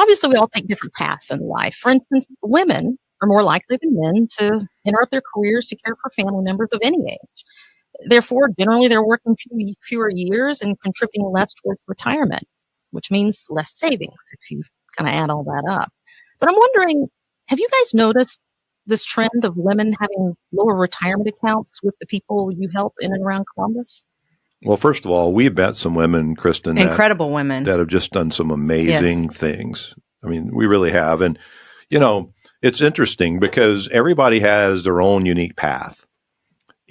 obviously, we all take different paths in life. For instance, women are more likely than men to interrupt their careers to care for family members of any age. Therefore, generally, they're working fewer years and contributing less towards retirement, which means less savings if you kind of add all that up. But I'm wondering, have you guys noticed this trend of women having lower retirement accounts with the people you help in and around Columbus? Well, first of all, we've met some women, Kristin, incredible women that have just done some amazing things. I mean, we really have. And, it's interesting because everybody has their own unique path.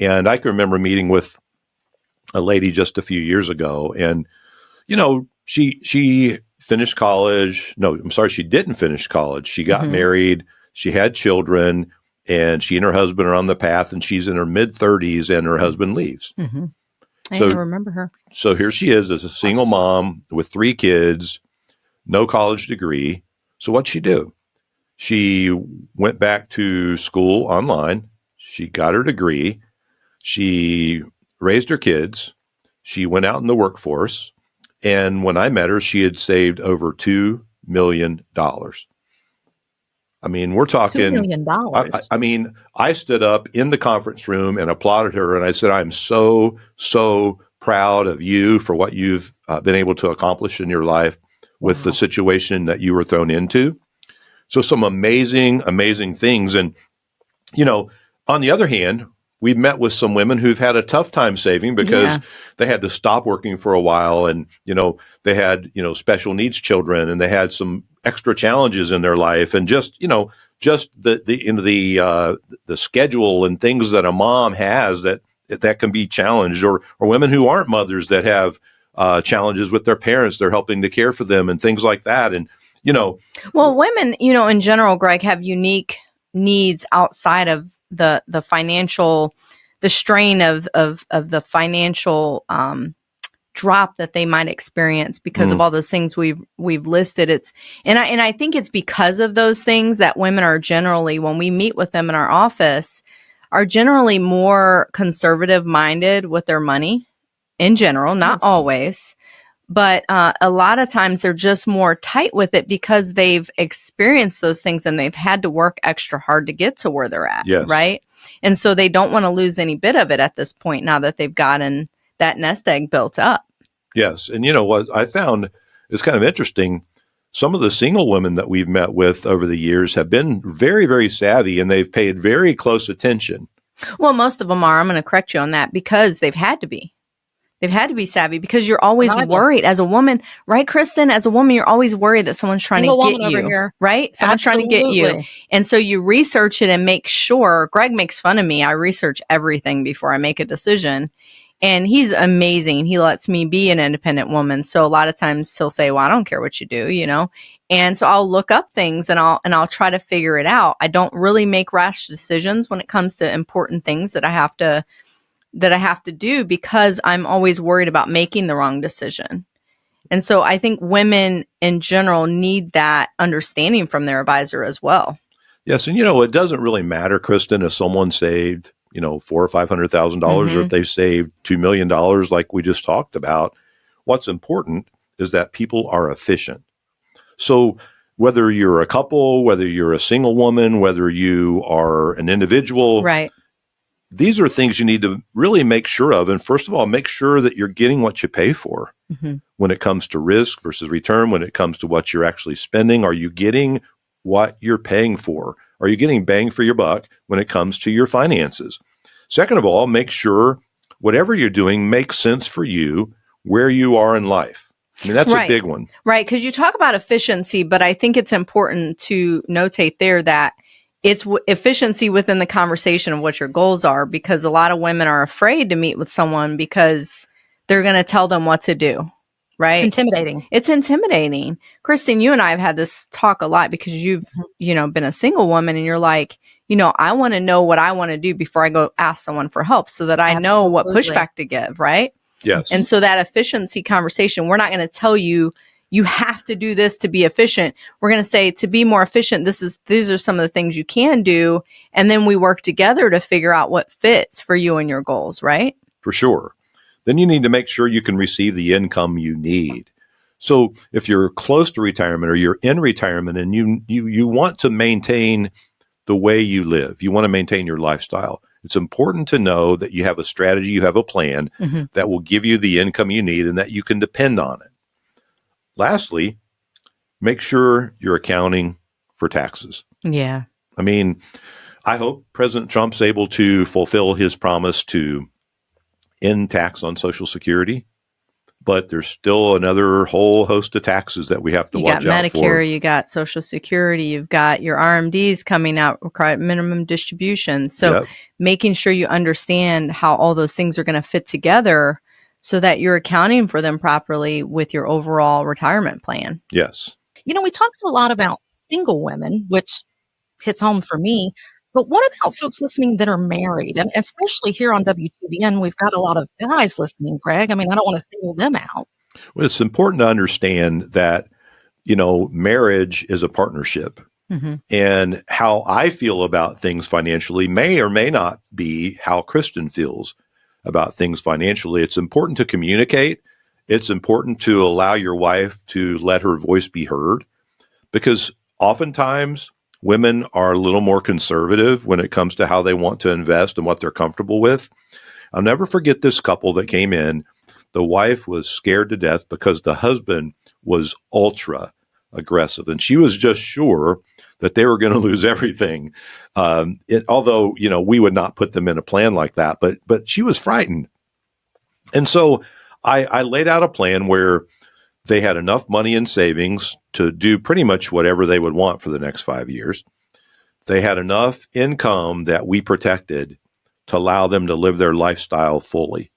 And I can remember meeting with a lady just a few years ago, and, she finished college. No, I'm sorry, she didn't finish college. She got married, she had children, and she and her husband are on the path, and she's in her mid-30s, and her husband leaves. I remember her. So here she is as a single mom with 3 kids, no college degree. So what'd she do? She went back to school online. She got her degree. She raised her kids. She went out in the workforce. And when I met her, she had saved over $2 million. I mean, we're talking $2 million. I mean, I stood up in the conference room and applauded her. And I said, I'm so, so proud of you for what you've been able to accomplish in your life with the situation that you were thrown into. So some amazing, amazing things. And, on the other hand, we've met with some women who've had a tough time saving because they had to stop working for a while, and they had special needs children, and they had some extra challenges in their life, and just the schedule and things that a mom has that can be challenged, or women who aren't mothers that have challenges with their parents, they're helping to care for them and things like that, and well, women in general, Greg, have unique needs outside of the financial, the strain of the financial drop that they might experience because of all those things we've listed. And I think it's because of those things that women are generally, when we meet with them in our office, are generally more conservative minded with their money in general, not always. But a lot of times they're just more tight with it because they've experienced those things and they've had to work extra hard to get to where they're at, right? And so they don't want to lose any bit of it at this point now that they've gotten that nest egg built up. Yes. And what I found is kind of interesting. Some of the single women that we've met with over the years have been very, very savvy, and they've paid very close attention. Well, most of them are. I'm going to correct you on that because they've had to be. They've had to be savvy because you're always worried as a woman, right, Kristin? As a woman, you're always worried that someone's trying to get you, right? Someone's trying to get you. And so you research it and make sure. Greg makes fun of me. I research everything before I make a decision. And he's amazing. He lets me be an independent woman. So a lot of times he'll say, well, I don't care what you do, And so I'll look up things and I'll try to figure it out. I don't really make rash decisions when it comes to important things that I have to do because I'm always worried about making the wrong decision. And so I think women in general need that understanding from their advisor as well. Yes. And, it doesn't really matter, Kristin, if someone saved, $400,000 or $500,000 or if they've saved $2 million like we just talked about. What's important is that people are efficient. So whether you're a couple, whether you're a single woman, whether you are an individual, right? These are things you need to really make sure of. And first of all, make sure that you're getting what you pay for when it comes to risk versus return, when it comes to what you're actually spending. Are you getting what you're paying for? Are you getting bang for your buck when it comes to your finances? Second of all, make sure whatever you're doing makes sense for you where you are in life. I mean, that's a big one. Right. Because you talk about efficiency, but I think it's important to notate there that it's efficiency within the conversation of what your goals are, because a lot of women are afraid to meet with someone because they're going to tell them what to do. Right. It's intimidating. It's intimidating. Kristin, you and I have had this talk a lot because you've, been a single woman and you're like, I want to know what I want to do before I go ask someone for help so that I know what pushback to give. Right. Yes. And so that efficiency conversation, we're not going to tell you, you have to do this to be efficient. We're going to say, to be more efficient, these are some of the things you can do. And then we work together to figure out what fits for you and your goals, right? For sure. Then you need to make sure you can receive the income you need. So if you're close to retirement or you're in retirement and you want to maintain the way you live, you want to maintain your lifestyle, it's important to know that you have a strategy, you have a plan that will give you the income you need and that you can depend on it. Lastly, make sure you're accounting for taxes. Yeah. I mean, I hope President Trump's able to fulfill his promise to end tax on Social Security, but there's still another whole host of taxes that we have to watch out for. You got Medicare, you got Social Security, you've got your RMDs coming out, required minimum distribution. So making sure you understand how all those things are going to fit together so that you're accounting for them properly with your overall retirement plan. Yes. You know, we talked a lot about single women, which hits home for me. But what about folks listening that are married? And especially here on WTBN, we've got a lot of guys listening, Craig. I mean, I don't want to single them out. Well, it's important to understand that, you know, marriage is a partnership. And how I feel about things financially may or may not be how Kristin feels about things financially. It's important to communicate. It's important to allow your wife to let her voice be heard, because oftentimes women are a little more conservative when it comes to how they want to invest and what they're comfortable with. I'll never forget this couple that came in. The wife was scared to death because the husband was ultra aggressive, and she was just sure that they were going to lose everything. Although, you know, we would not put them in a plan like that, but she was frightened. And so I laid out a plan where they had enough money in savings to do pretty much whatever they would want for the next 5 years. They had enough income that we protected to allow them to live their lifestyle fully.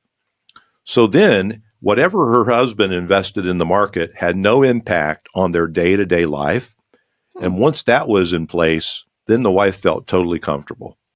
So then whatever her husband invested in the market had no impact on their day-to-day life. And once that was in place, then the wife felt totally comfortable.